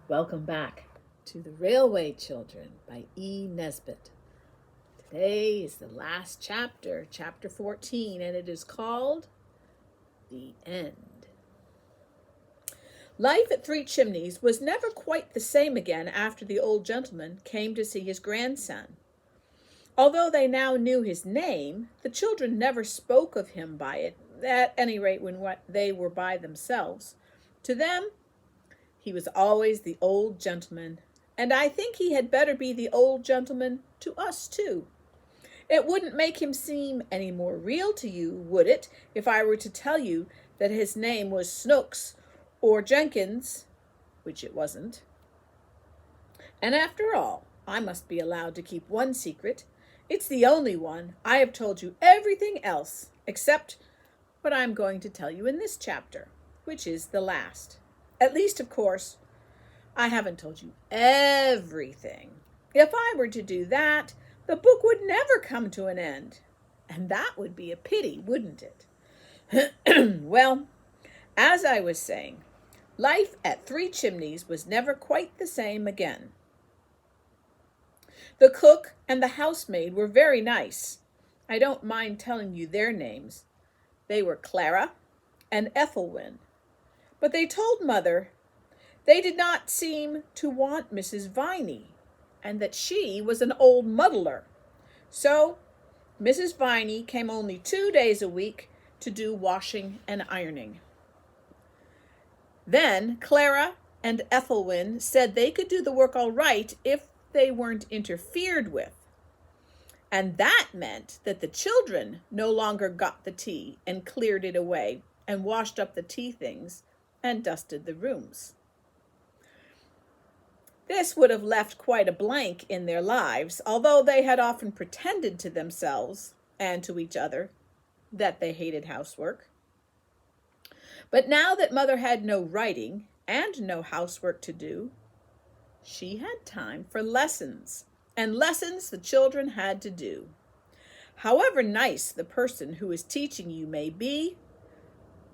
Welcome back to The Railway Children by E. Nesbit. Today is the last chapter, chapter 14, and it is called The End. Life at Three Chimneys was never quite the same again after the old gentleman came to see his grandson. Although they now knew his name, the children never spoke of him by it, at any rate when they were by themselves. To them, he was always the old gentleman, and I think he had better be the old gentleman to us too. It wouldn't make him seem any more real to you, would it, if I were to tell you that his name was Snooks or Jenkins, which it wasn't. And after all, I must be allowed to keep one secret. It's the only one. I have told you everything else, except what I'm going to tell you in this chapter, which is the last. At least, of course, I haven't told you everything. If I were to do that, the book would never come to an end. And that would be a pity, wouldn't it? Well, as I was saying, life at Three Chimneys was never quite the same again. The cook and the housemaid were very nice. I don't mind telling you their names. They were Clara and Ethelwyn. But they told Mother they did not seem to want Mrs. Viney, and that she was an old muddler. So Mrs. Viney came only 2 days a week to do washing and ironing. Then Clara and Ethelwyn said they could do the work all right if they weren't interfered with. And that meant that the children no longer got the tea and cleared it away and washed up the tea things and dusted the rooms. This would have left quite a blank in their lives, although they had often pretended to themselves and to each other that they hated housework. But now that Mother had no writing and no housework to do, she had time for lessons, and lessons the children had to do. However nice the person who is teaching you may be,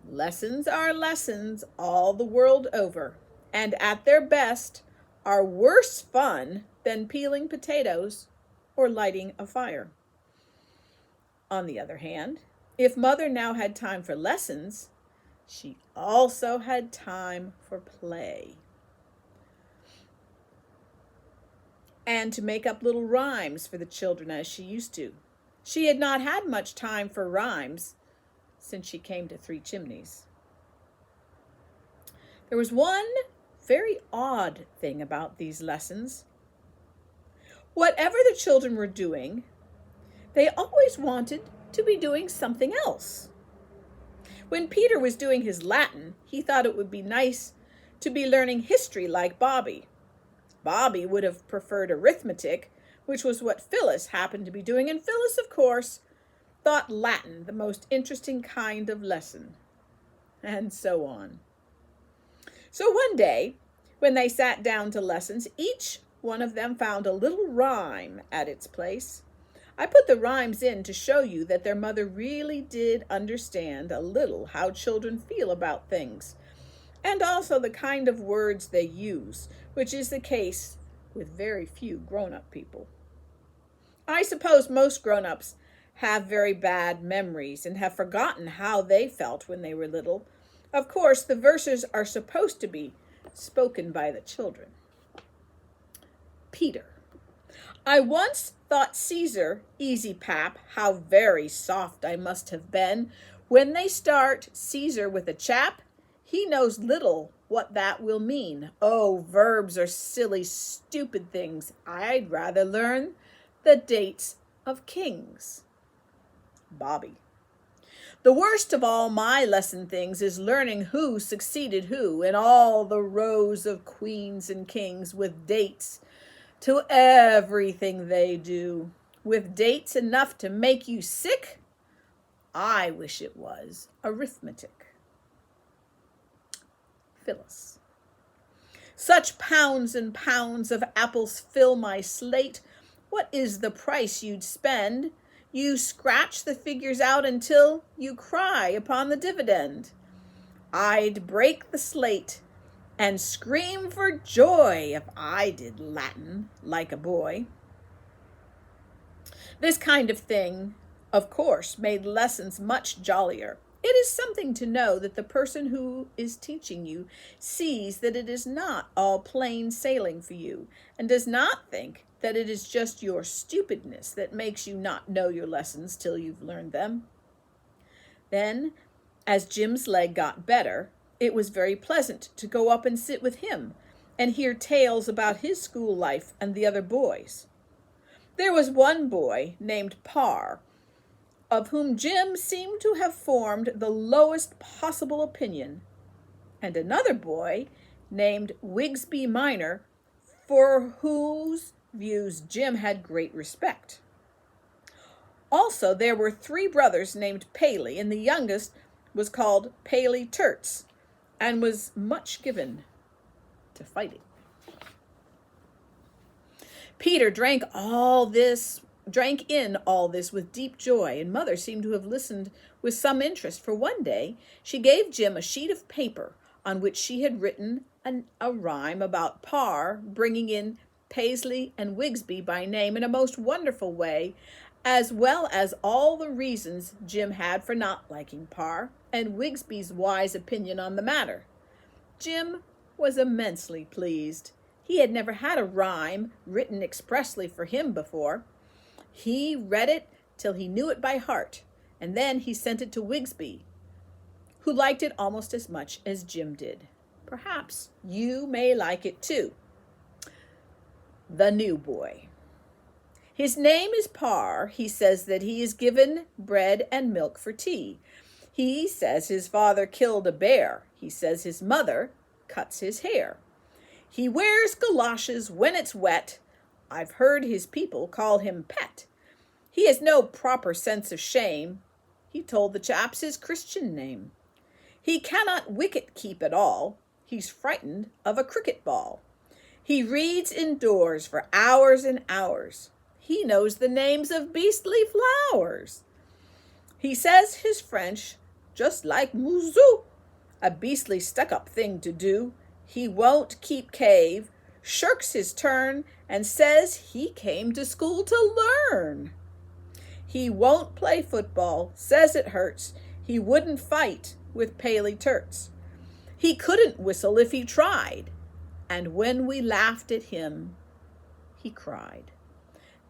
lessons are lessons all the world over, and at their best are worse fun than peeling potatoes or lighting a fire. On the other hand, if Mother now had time for lessons, she also had time for play. And to make up little rhymes for the children as she used to. She had not had much time for rhymes since she came to Three Chimneys. There was one very odd thing about these lessons. Whatever the children were doing, they always wanted to be doing something else. When Peter was doing his Latin, he thought it would be nice to be learning history like Bobby. Bobby would have preferred arithmetic, which was what Phyllis happened to be doing, and Phyllis, of course, thought Latin the most interesting kind of lesson, and so on. So one day, when they sat down to lessons, each one of them found a little rhyme at its place. I put the rhymes in to show you that their mother really did understand a little how children feel about things, and also the kind of words they use, which is the case with very few grown-up people. I suppose most grown-ups have very bad memories and have forgotten how they felt when they were little. Of course, the verses are supposed to be spoken by the children. Peter. I once thought Caesar, easy pap, how very soft I must have been. When they start Caesar with a chap, he knows little what that will mean. Oh, verbs are silly, stupid things. I'd rather learn the dates of kings. Bobby. The worst of all my lesson things is learning who succeeded who in all the rows of queens and kings with dates to everything they do, with dates enough to make you sick. I wish it was arithmetic. Phyllis. Such pounds and pounds of apples fill my slate. What is the price you'd spend? You scratch the figures out until you cry upon the dividend. I'd break the slate and scream for joy if I did Latin like a boy. This kind of thing, of course, made lessons much jollier. It is something to know that the person who is teaching you sees that it is not all plain sailing for you, and does not think that it is just your stupidness that makes you not know your lessons till you've learned them. Then, as Jim's leg got better, it was very pleasant to go up and sit with him and hear tales about his school life and the other boys. There was one boy named Parr, of whom Jim seemed to have formed the lowest possible opinion, and another boy named Wigsby Minor, for whose views Jim had great respect. Also, there were 3 brothers named Paley, and the youngest was called Paley Terts, and was much given to fighting. Peter drank in all this with deep joy, and Mother seemed to have listened with some interest, for one day she gave Jim a sheet of paper on which she had written a rhyme about Parr bringing in Paisley and Wigsby by name in a most wonderful way, as well as all the reasons Jim had for not liking Parr, and Wigsby's wise opinion on the matter. Jim was immensely pleased. He had never had a rhyme written expressly for him before. He read it till he knew it by heart, and then he sent it to Wigsby, who liked it almost as much as Jim did. Perhaps you may like it too. The New Boy. His name is Parr. He says that he is given bread and milk for tea. He says his father killed a bear. He says his mother cuts his hair. He wears galoshes when it's wet. I've heard his people call him Pet. He has no proper sense of shame. He told the chaps his Christian name. He cannot wicket keep at all. He's frightened of a cricket ball. He reads indoors for hours and hours. He knows the names of beastly flowers. He says his French just like Mouzou, a beastly stuck-up thing to do. He won't keep cave, shirks his turn, and says he came to school to learn. He won't play football, says it hurts. He wouldn't fight with Paley Terts. He couldn't whistle if he tried, and when we laughed at him, he cried.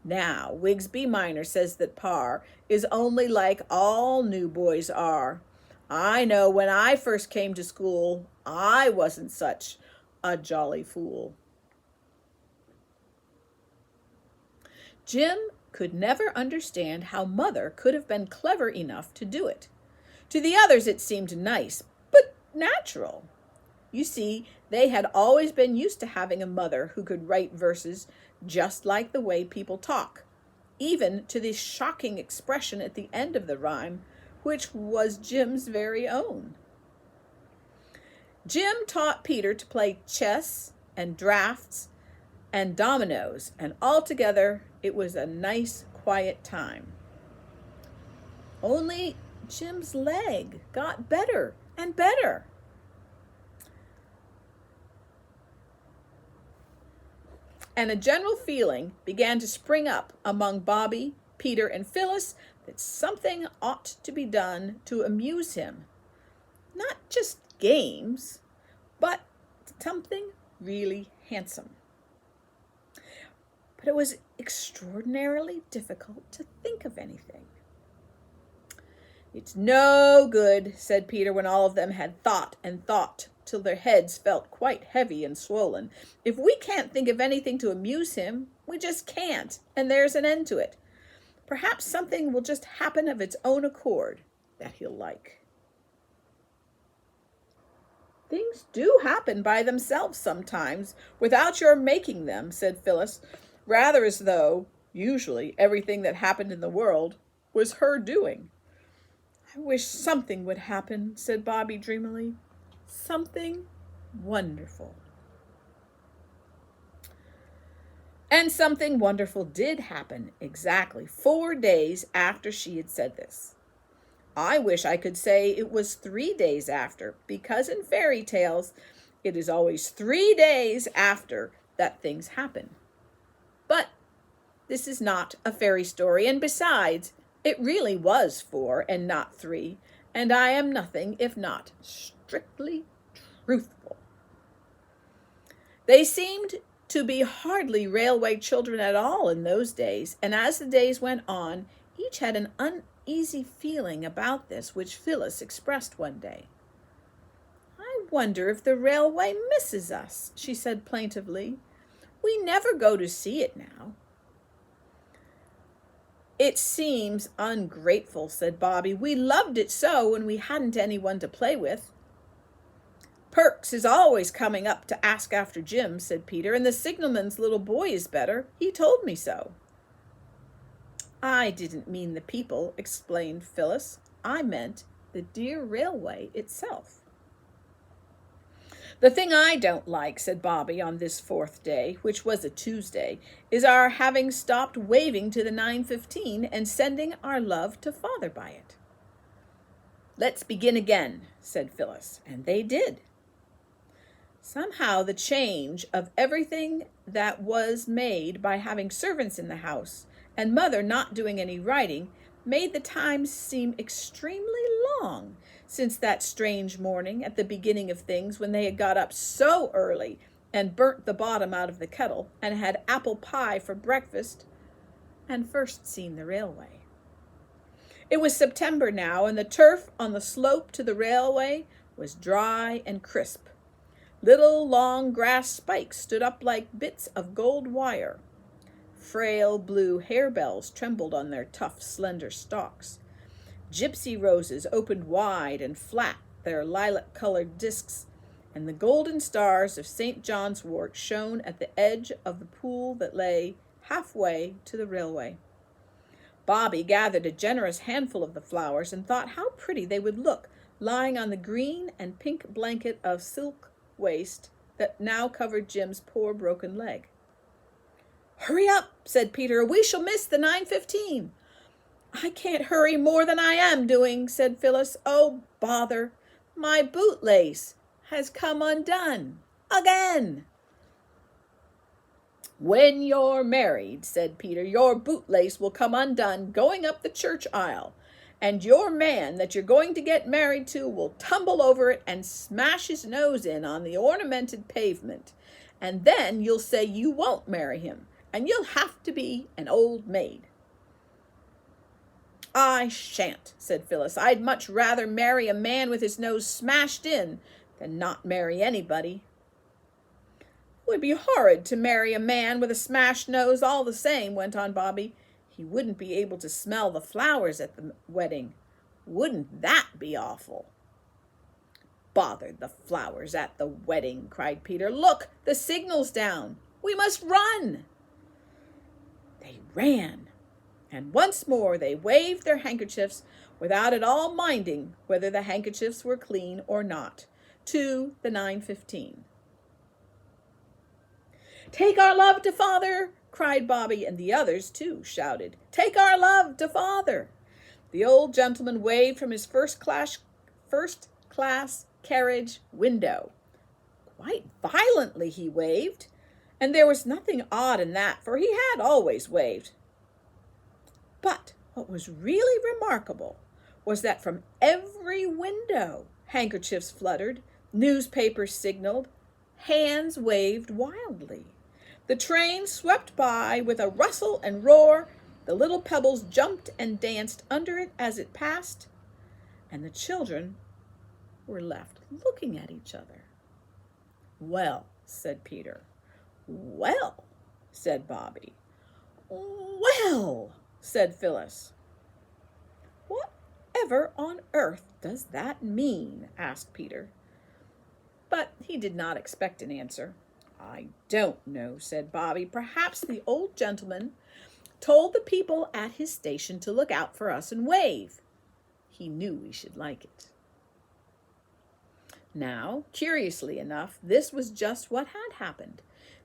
Now, Wigsby Minor says that Parr is only like all new boys are. I know when I first came to school, I wasn't such a jolly fool. Jim could never understand how Mother could have been clever enough to do it. To the others it seemed nice, but natural. You see, they had always been used to having a mother who could write verses just like the way people talk, even to the shocking expression at the end of the rhyme, which was Jim's very own. Jim taught Peter to play chess and draughts and dominoes, and altogether it was a nice, quiet time. Only Jim's leg got better and better. And a general feeling began to spring up among Bobby, Peter, and Phyllis that something ought to be done to amuse him. Not just games, but something really handsome. But it was extraordinarily difficult to think of anything. It's no good, said Peter, when all of them had thought and thought till their heads felt quite heavy and swollen. If we can't think of anything to amuse him, we just can't, and there's an end to it. Perhaps something will just happen of its own accord that he'll like. Things do happen by themselves sometimes, without your making them, said Phyllis, rather as though, usually, everything that happened in the world was her doing. I wish something would happen, said Bobby dreamily. Something wonderful. And something wonderful did happen exactly 4 days after she had said this. I wish I could say it was 3 days after, because in fairy tales It is always 3 days after that things happen. But this is not a fairy story, and besides, it really was 4 and not 3, and I am nothing if not strictly truthful. They seemed to be hardly railway children at all in those days, and as the days went on, each had an uneasy feeling about this, which Phyllis expressed one day. "I wonder if the railway misses us," she said plaintively. "We never go to see it now." "It seems ungrateful," said Bobby. "We loved it so when we hadn't anyone to play with." "Perks is always coming up to ask after Jim," said Peter, "and the signalman's little boy is better. He told me so." "I didn't mean the people," explained Phyllis. "I meant the dear railway itself." "The thing I don't like," said Bobby on this 4th day, which was a Tuesday, "is our having stopped waving to the 9:15 and sending our love to Father by it." "Let's begin again," said Phyllis, and they did. Somehow the change of everything that was made by having servants in the house and Mother not doing any writing made the time seem extremely long since that strange morning at the beginning of things, when they had got up so early and burnt the bottom out of the kettle and had apple pie for breakfast and first seen the railway. It was September now, and the turf on the slope to the railway was dry and crisp. Little long grass spikes stood up like bits of gold wire. Frail blue harebells trembled on their tough, slender stalks. Gypsy roses opened wide and flat their lilac-colored discs, and the golden stars of St. John's wort shone at the edge of the pool that lay halfway to the railway. Bobby gathered a generous handful of the flowers and thought how pretty they would look lying on the green and pink blanket of silk waste that now covered Jim's poor broken leg. "Hurry up," said Peter, "or we shall miss the 9:15. "I can't hurry more than I am doing," said Phyllis. "Oh, bother! My bootlace has come undone again." "When you're married," said Peter, "your bootlace will come undone going up the church aisle, and your man that you're going to get married to will tumble over it and smash his nose in on the ornamented pavement, and then you'll say you won't marry him, and you'll have to be an old maid." "I shan't," said Phyllis. "I'd much rather marry a man with his nose smashed in than not marry anybody." "It would be horrid to marry a man with a smashed nose all the same," went on Bobby. "He wouldn't be able to smell the flowers at the wedding. Wouldn't that be awful?" "Bother the flowers at the wedding," cried Peter. "Look, the signal's down. We must run." They ran, and once more they waved their handkerchiefs without at all minding whether the handkerchiefs were clean or not, to the 9:15. "Take our love to Father," cried Bobby, and the others, too, shouted, "Take our love to Father." The old gentleman waved from his first class carriage window. Quite violently he waved, and there was nothing odd in that, for he had always waved. But what was really remarkable was that from every window handkerchiefs fluttered, newspapers signaled, hands waved wildly. The train swept by with a rustle and roar, the little pebbles jumped and danced under it as it passed, and the children were left looking at each other. "Well," said Peter. "Well," said Bobby. "Well," said Phyllis. "Whatever on earth does that mean?" asked Peter. But he did not expect an answer. "I don't know," said Bobby. "Perhaps the old gentleman told the people at his station to look out for us and wave. He knew we should like it." Now, curiously enough, this was just what had happened.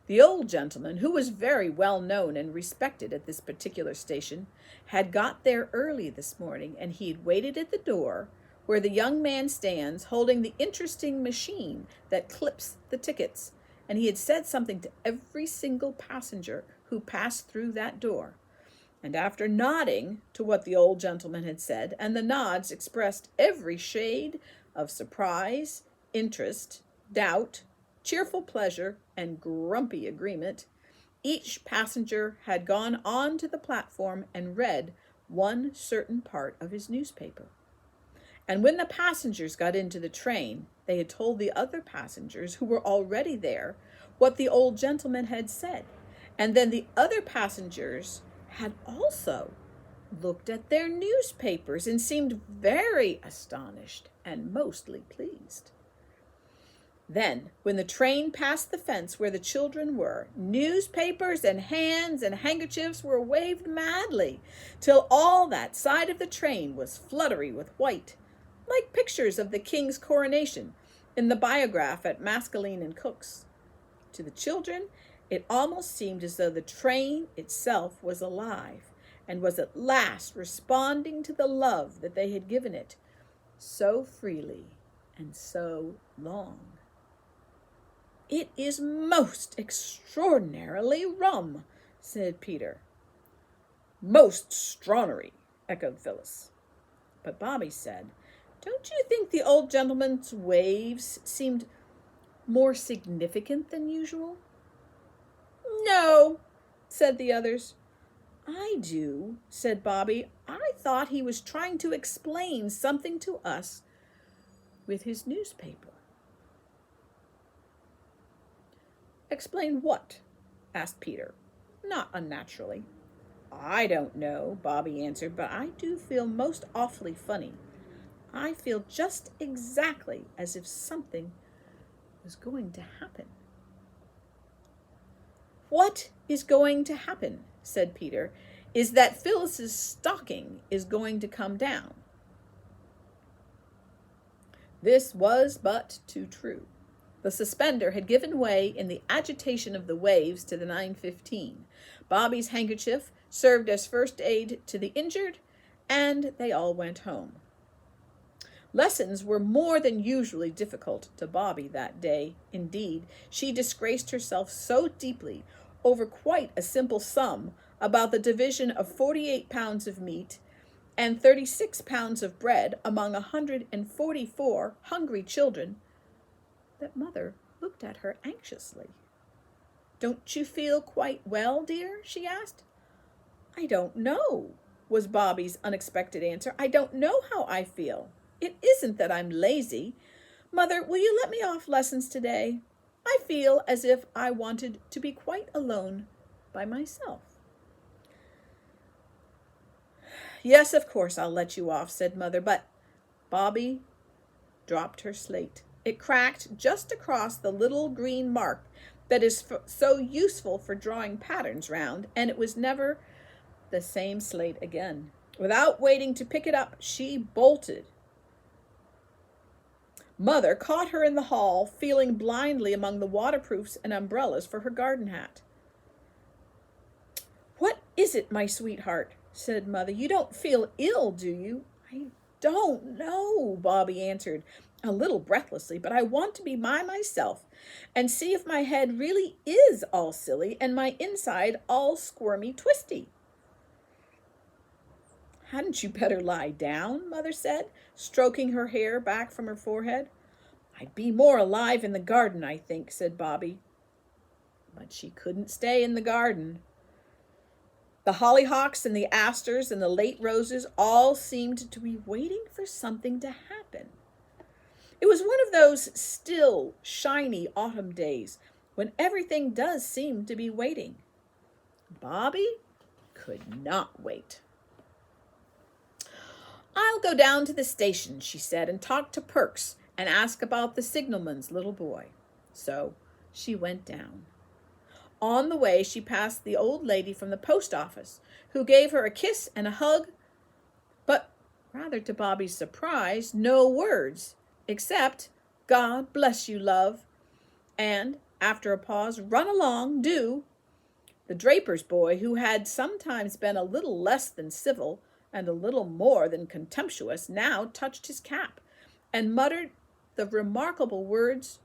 The old gentleman, who was very well known and respected at this particular station, had got there early this morning, and he had waited at the door where the young man stands holding the interesting machine that clips the tickets, and he had said something to every single passenger who passed through that door. And after nodding to what the old gentleman had said, and the nods expressed every shade of surprise, interest, doubt, cheerful pleasure, and grumpy agreement, each passenger had gone on to the platform and read one certain part of his newspaper. And when the passengers got into the train, they had told the other passengers who were already there what the old gentleman had said. And then the other passengers had also looked at their newspapers and seemed very astonished and mostly pleased. Then, when the train passed the fence where the children were, newspapers and hands and handkerchiefs were waved madly, till all that side of the train was fluttery with white, like pictures of the king's coronation in the biograph at Maskelyne and Cook's. To the children, it almost seemed as though the train itself was alive, and was at last responding to the love that they had given it so freely and so long. "It is most extraordinarily rum," said Peter. "Most strawnery," echoed Phyllis. But Bobby said, "Don't you think the old gentleman's waves seemed more significant than usual?" "No," said the others. "I do," said Bobby. "I thought he was trying to explain something to us with his newspaper." "Explain what?" asked Peter, not unnaturally. "I don't know," Bobby answered, "but I do feel most awfully funny. I feel just exactly as if something was going to happen." "What is going to happen," said Peter, "is that Phyllis's stocking is going to come down." This was but too true. The suspender had given way in the agitation of the waves to the 9:15. Bobby's handkerchief served as first aid to the injured, and they all went home. Lessons were more than usually difficult to Bobby that day. Indeed, she disgraced herself so deeply over quite a simple sum about the division of 48 pounds of meat and 36 pounds of bread among 144 hungry children that Mother looked at her anxiously. "Don't you feel quite well, dear?" she asked. "I don't know," was Bobby's unexpected answer. "I don't know how I feel. It isn't that I'm lazy. Mother, will you let me off lessons today? I feel as if I wanted to be quite alone by myself." "Yes, of course I'll let you off," said Mother, "but—" Bobby dropped her slate. It cracked just across the little green mark that is so useful for drawing patterns round, and it was never the same slate again. Without waiting to pick it up, she bolted. Mother caught her in the hall, feeling blindly among the waterproofs and umbrellas for her garden hat. "What is it, my sweetheart?" said Mother. "You don't feel ill, do you?" "I don't know," Bobby answered, a little breathlessly, "but I want to be by myself and see if my head really is all silly and my inside all squirmy twisty." "Hadn't you better lie down?" Mother said, stroking her hair back from her forehead. "I'd be more alive in the garden, I think," said Bobby. But she couldn't stay in the garden. The hollyhocks and the asters and the late roses all seemed to be waiting for something to happen. It was one of those still, shiny autumn days when everything does seem to be waiting. Bobby could not wait. "I'll go down to the station," she said, "and talk to Perks and ask about the signalman's little boy." So she went down. On the way, she passed the old lady from the post office, who gave her a kiss and a hug, but, rather to Bobby's surprise, no words, except, "God bless you, love," and, after a pause, "Run along, do." The draper's boy, who had sometimes been a little less than civil and a little more than contemptuous, now touched his cap and muttered the remarkable words,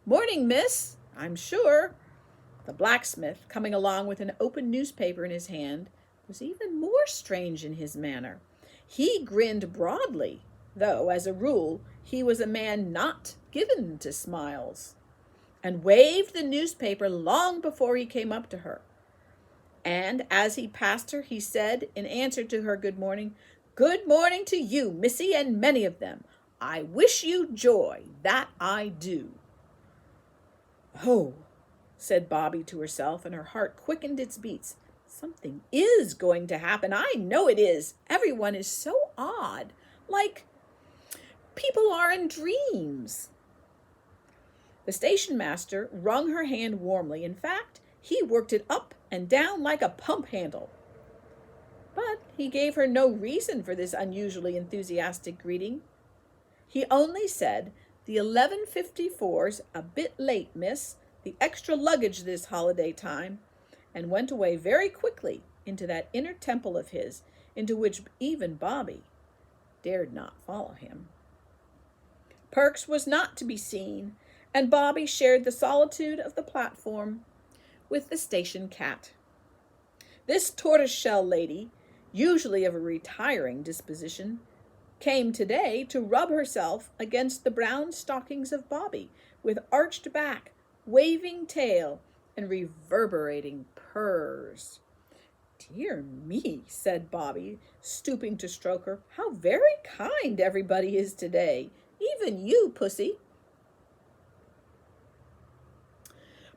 "Morning, miss, I'm sure." The blacksmith, coming along with an open newspaper in his hand, was even more strange in his manner. He grinned broadly, though, as a rule, he was a man not given to smiles, and waved the newspaper long before he came up to her. And as he passed her, he said, in answer to her good morning, "Good morning to you, missy, and many of them. I wish you joy, that I do." "Oh," said Bobby to herself, and her heart quickened its beats. "Something is going to happen. I know it is. Everyone is so odd, like people are in dreams." The station master wrung her hand warmly. In fact, he worked it up and down like a pump handle. But he gave her no reason for this unusually enthusiastic greeting. He only said, "The 11:54's a bit late, miss. The extra luggage this holiday time," and went away very quickly into that inner temple of his, into which even Bobby dared not follow him. Perks was not to be seen, and Bobby shared the solitude of the platform with the station cat. This tortoise-shell lady, usually of a retiring disposition, came today to rub herself against the brown stockings of Bobby, with arched back, waving tail, and reverberating purrs. "Dear me," said Bobby, stooping to stroke her, "how very kind everybody is today. Even you, pussy."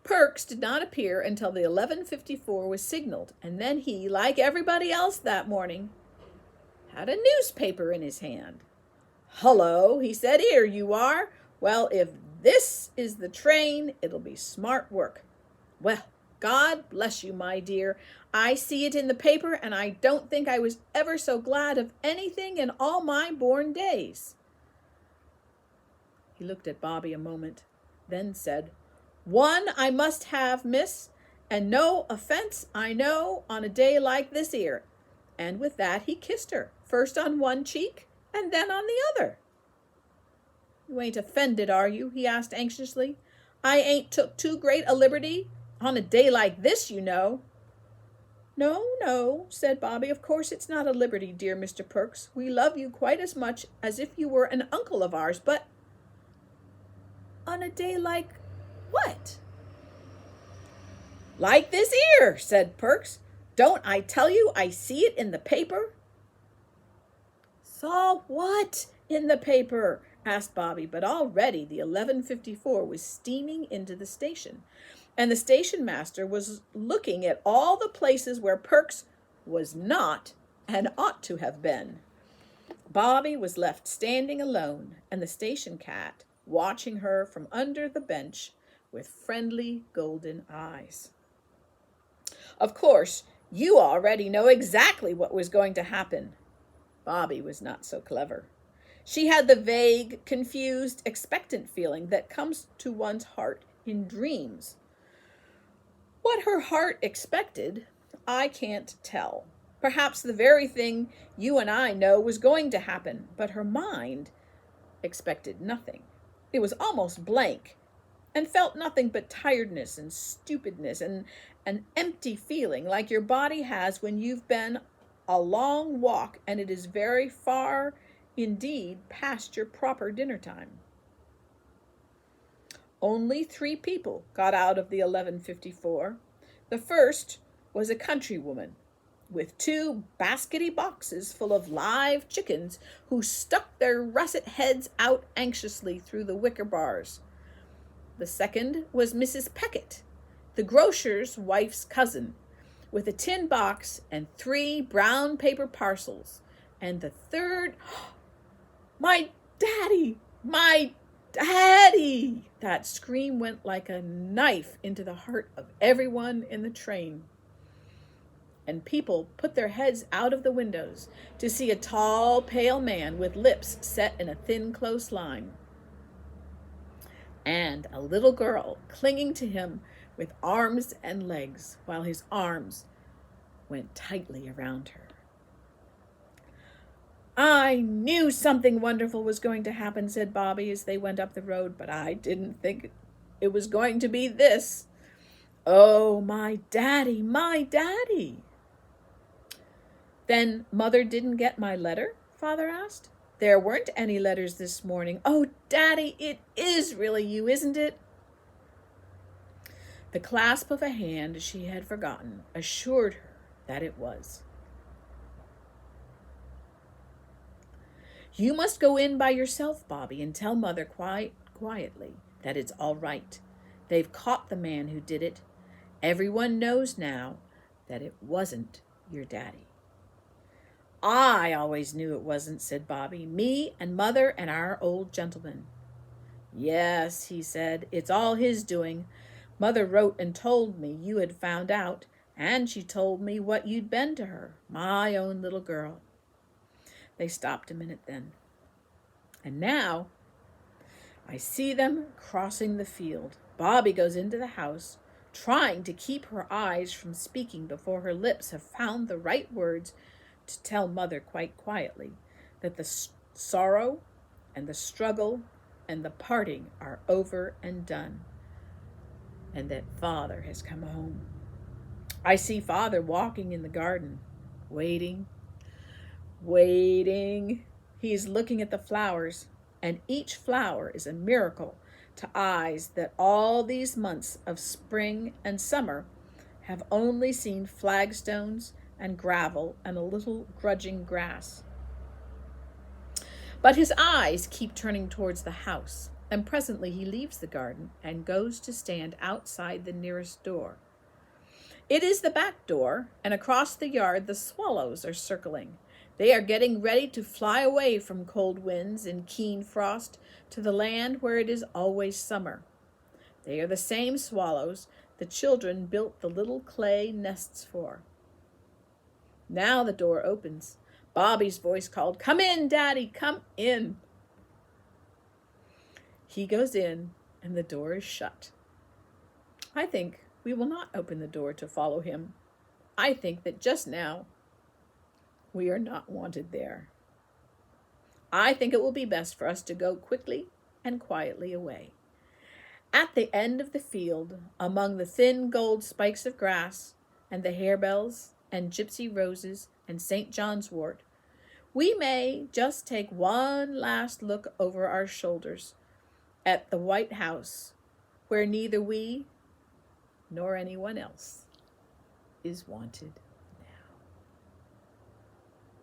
Perks did not appear until the 11:54 was signaled, and then he, like everybody else that morning, had a newspaper in his hand. "Hullo," he said, "here you are. Well, if this is the train, it'll be smart work. Well, God bless you, my dear. I see it in the paper, and I don't think I was ever so glad of anything in all my born days." He looked at Bobby a moment, then said, "One I must have, miss, and no offense, I know, on a day like this 'ere." And with that he kissed her, first on one cheek and then on the other. "You ain't offended, are you?" he asked anxiously. "I ain't took too great a liberty on a day like this, you know." No, said Bobby. "Of course it's not a liberty, dear Mr. Perks. We love you quite as much as if you were an uncle of ours, but on a day like what?" "Like this 'ere," said Perks. "Don't I tell you I see it in the paper?" "Saw what in the paper?" asked Bobby, but already the 11:54 was steaming into the station, and the station master was looking at all the places where Perks was not and ought to have been. Bobby was left standing alone, and the station cat watching her from under the bench with friendly golden eyes. "Of course, you already know exactly what was going to happen." Bobby was not so clever. She had the vague, confused, expectant feeling that comes to one's heart in dreams. What her heart expected, I can't tell. Perhaps the very thing you and I know was going to happen, but her mind expected nothing. It was almost blank, and felt nothing but tiredness and stupidness and an empty feeling like your body has when you've been a long walk and it is very far indeed past your proper dinner time. Only 3 people got out of the 11:54. The first was a countrywoman with 2 baskety boxes full of live chickens who stuck their russet heads out anxiously through the wicker bars. The second was Mrs. Peckett, the grocer's wife's cousin, with a tin box and 3 brown paper parcels. And the third, "My daddy! My daddy!" That scream went like a knife into the heart of everyone in the train. And people put their heads out of the windows to see a tall, pale man with lips set in a thin, close line, and a little girl clinging to him with arms and legs, while his arms went tightly around her. I knew something wonderful was going to happen, said Bobby as they went up the road, but I didn't think it was going to be this. Oh, my daddy, my daddy. Then Mother didn't get my letter? Father asked. There weren't any letters this morning. Oh, Daddy, it is really you, isn't it? The clasp of a hand she had forgotten assured her that it was. You must go in by yourself, Bobby, and tell Mother quietly that it's all right. They've caught the man who did it. Everyone knows now that it wasn't your daddy. I always knew it wasn't, said Bobby. Me and Mother and our old gentleman. Yes, he said, it's all his doing. Mother wrote and told me you had found out, and she told me what you'd been to her, my own little girl. They stopped a minute then. And now I see them crossing the field. Bobby goes into the house, trying to keep her eyes from speaking before her lips have found the right words to tell Mother quite quietly that the sorrow and the struggle and the parting are over and done, and that Father has come home. I see Father walking in the garden, waiting. He's looking at the flowers, and each flower is a miracle to eyes that all these months of spring and summer have only seen flagstones and gravel and a little grudging grass. But his eyes keep turning towards the house, and presently he leaves the garden and goes to stand outside the nearest door. It is the back door, and across the yard the swallows are circling. They are getting ready to fly away from cold winds and keen frost to the land where it is always summer. They are the same swallows the children built the little clay nests for. Now the door opens. Bobby's voice called, "Come in, Daddy, come in." He goes in, and the door is shut. I think we will not open the door to follow him. I think that just now we are not wanted there. I think it will be best for us to go quickly and quietly away. At the end of the field, among the thin gold spikes of grass and the harebells and gypsy roses and St. John's wort, we may just take one last look over our shoulders at the white house where neither we nor anyone else is wanted.